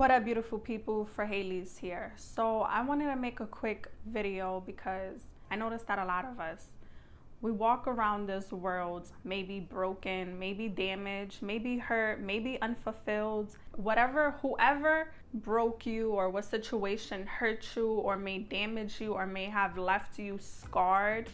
What up, beautiful people? For Haley's here. So I wanted to make a quick video because I noticed that a lot of us, we walk around this world maybe broken, maybe damaged, maybe hurt, maybe unfulfilled, whoever broke you or what situation hurt you or may damage you or may have left you scarred.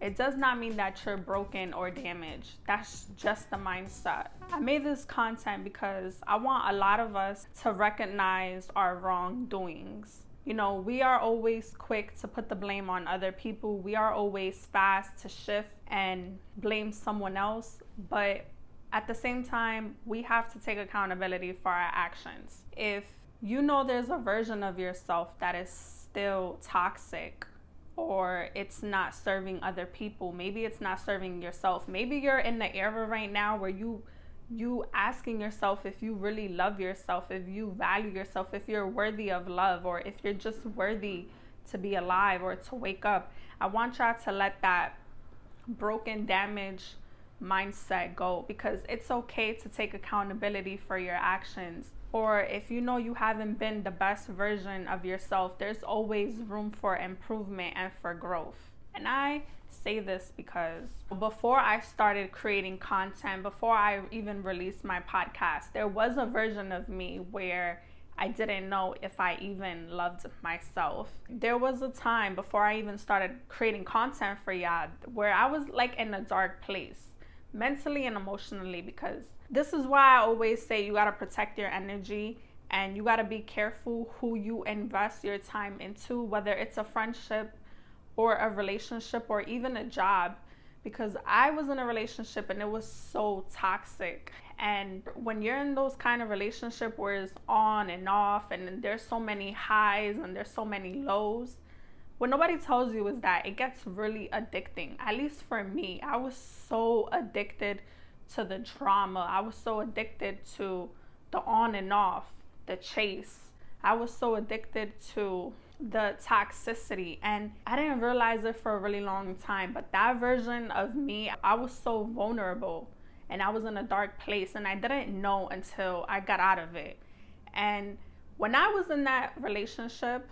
It does not mean that you're broken or damaged. That's just the mindset. I made this content because I want a lot of us to recognize our wrongdoings. You know, we are always quick to put the blame on other people. We are always fast to shift and blame someone else. But at the same time, we have to take accountability for our actions. If you know there's a version of yourself that is still toxic, or it's not serving other people, maybe it's not serving yourself. Maybe you're in the era right now where you asking yourself if you really love yourself, if you value yourself, if you're worthy of love, or if you're just worthy to be alive or to wake up. I want y'all to let that broken, damaged mindset go, because it's okay to take accountability for your actions. Or if you know you haven't been the best version of yourself, there's always room for improvement and for growth. And I say this because before I started creating content, before I even released my podcast, there was a version of me where I didn't know if I even loved myself. There was a time before I even started creating content for y'all where I was like in a dark place, mentally and emotionally, because this is why I always say you got to protect your energy and you got to be careful who you invest your time into, whether it's a friendship or a relationship or even a job. Because I was in a relationship and it was so toxic. And when you're in those kind of relationship where it's on and off and there's so many highs and there's so many lows, what nobody tells you is that it gets really addicting. At least for me, I was so addicted to the drama. I was so addicted to the on and off, the chase. I was so addicted to the toxicity, and I didn't realize it for a really long time. But that version of me, I was so vulnerable and I was in a dark place, and I didn't know until I got out of it. And when I was in that relationship,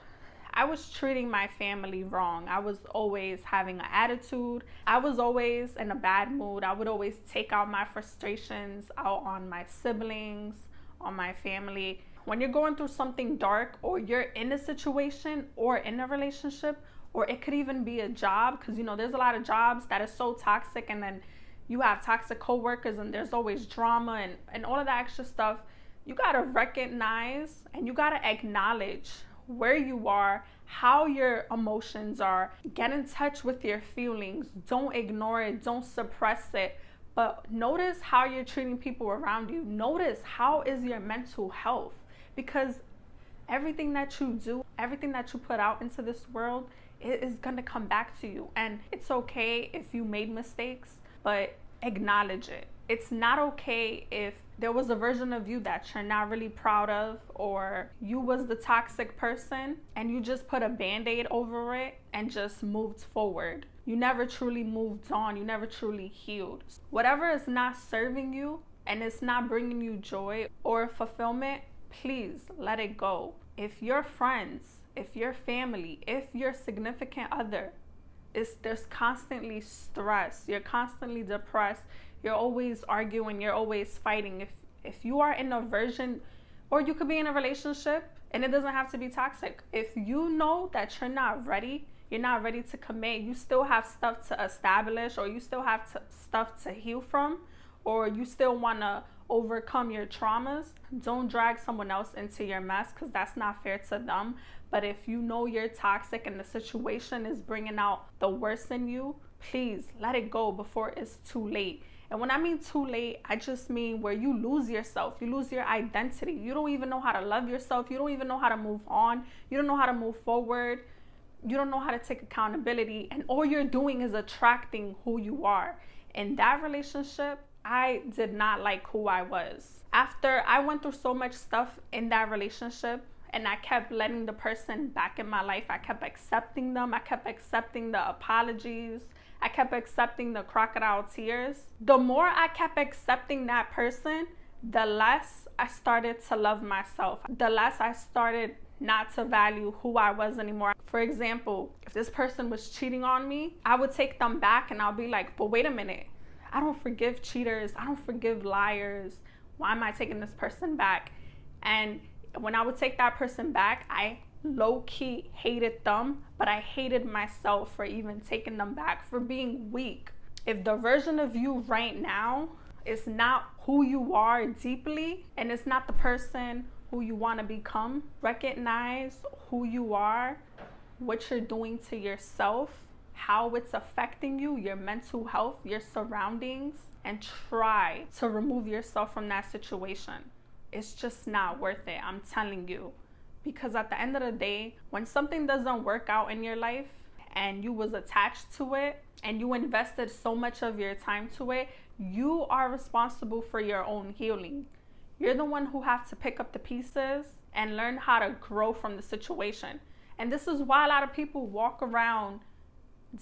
I was treating my family wrong. I was always having an attitude. I was always in a bad mood. I would always take out my frustrations out on my siblings, on my family. When you're going through something dark, or you're in a situation or in a relationship, or it could even be a job, because you know there's a lot of jobs that is so toxic, and then you have toxic coworkers and there's always drama and all of that extra stuff. You got to recognize and you got to acknowledge where you are, how your emotions are. Get in touch with your feelings. Don't ignore it. Don't suppress it. But notice how you're treating people around you. Notice how is your mental health, because everything that you do, everything that you put out into this world, it is going to come back to you. And it's okay if you made mistakes, but acknowledge it. It's not okay if there was a version of you that you're not really proud of, or you was the toxic person and you just put a band-aid over it and just moved forward. You never truly moved on. You never truly healed. Whatever is not serving you and it's not bringing you joy or fulfillment, please let it go. If your friends, if your family, if your significant other, there's constantly stress, you're constantly depressed, you're always arguing, you're always fighting. If you are in a version, or you could be in a relationship, and it doesn't have to be toxic. If you know that you're not ready to commit, you still have stuff to establish, or you still have stuff to heal from, or you still want to overcome your traumas, don't drag someone else into your mess, because that's not fair to them. But if you know you're toxic and the situation is bringing out the worst in you, please let it go before it's too late. And when I mean too late, I just mean where you lose yourself, you lose your identity. You don't even know how to love yourself. You don't even know how to move on. You don't know how to move forward. You don't know how to take accountability. And all you're doing is attracting who you are. In that relationship, I did not like who I was. After I went through so much stuff in that relationship, and I kept letting the person back in my life, I kept accepting them. I kept accepting the apologies. I kept accepting the crocodile tears. The more I kept accepting that person, the less I started to love myself, the less I started not to value who I was anymore. For example, if this person was cheating on me, I would take them back and I'll be like, but wait a minute, I don't forgive cheaters, I don't forgive liars. Why am I taking this person back? And when I would take that person back, I low-key hated them, but I hated myself for even taking them back, for being weak. If the version of you right now is not who you are deeply, and it's not the person who you want to become, recognize who you are, what you're doing to yourself, how it's affecting you, your mental health, your surroundings, and try to remove yourself from that situation. It's just not worth it, I'm telling you. Because at the end of the day, when something doesn't work out in your life and you was attached to it and you invested so much of your time to it, you are responsible for your own healing. You're the one who has to pick up the pieces and learn how to grow from the situation. And this is why a lot of people walk around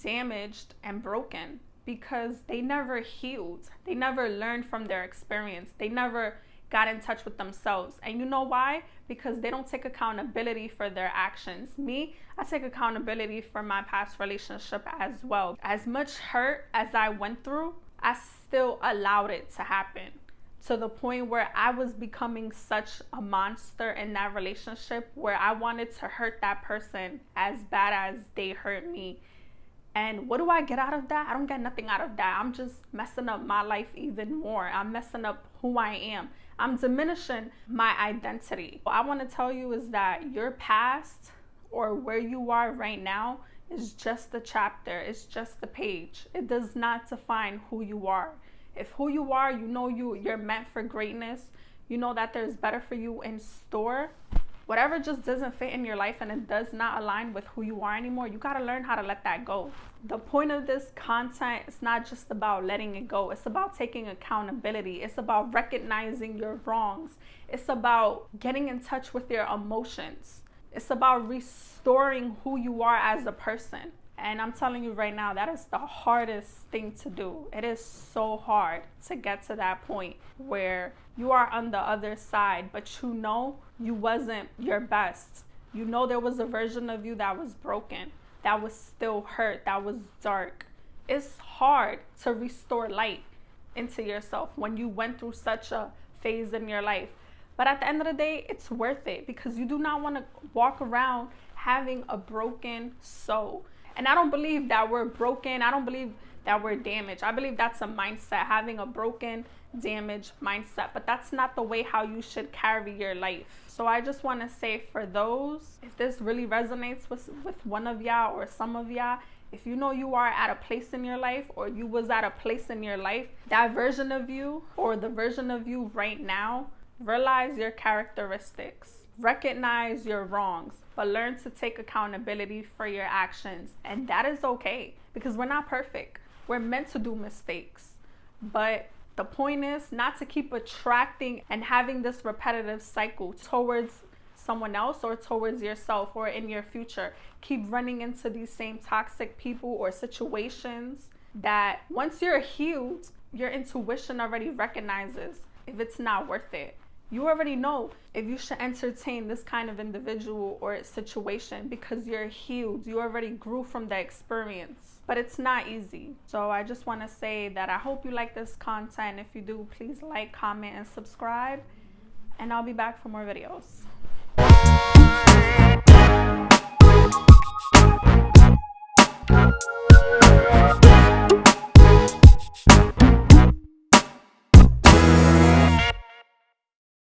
damaged and broken, because they never healed. They never learned from their experience. They never got in touch with themselves. And you know why? Because they don't take accountability for their actions. Me, I take accountability for my past relationship as well. As much hurt as I went through, I still allowed it to happen, to the point where I was becoming such a monster in that relationship where I wanted to hurt that person as bad as they hurt me. And what do I get out of that? I don't get nothing out of that. I'm just messing up my life even more. I'm messing up who I am. I'm diminishing my identity. What I want to tell you is that your past, or where you are right now, is just the chapter. It's just the page. It does not define who you are. If who you are, you know you're meant for greatness, you know that there's better for you in store. Whatever just doesn't fit in your life and it does not align with who you are anymore, you got to learn how to let that go. The point of this content is not just about letting it go. It's about taking accountability. It's about recognizing your wrongs. It's about getting in touch with your emotions. It's about restoring who you are as a person. And I'm telling you right now, that is the hardest thing to do. It is so hard to get to that point where you are on the other side, but you know you wasn't your best. You know there was a version of you that was broken, that was still hurt, that was dark. It's hard to restore light into yourself when you went through such a phase in your life. But at the end of the day, it's worth it, because you do not want to walk around having a broken soul. And I don't believe that we're broken. I don't believe that we're damaged. I believe that's a mindset, having a broken, damaged mindset. But that's not the way how you should carry your life. So I just want to say, for those, if this really resonates with one of y'all or some of y'all, if you know you are at a place in your life, or you was at a place in your life, that version of you or the version of you right now, realize your characteristics. Recognize your wrongs, but learn to take accountability for your actions. And that is okay, because we're not perfect. We're meant to do mistakes. But the point is not to keep attracting and having this repetitive cycle towards someone else or towards yourself or in your future. Keep running into these same toxic people or situations that once you're healed, your intuition already recognizes if it's not worth it. You already know if you should entertain this kind of individual or situation, because you're healed. You already grew from the experience, but it's not easy. So I just want to say that I hope you like this content. If you do, please like, comment, and subscribe, and I'll be back for more videos.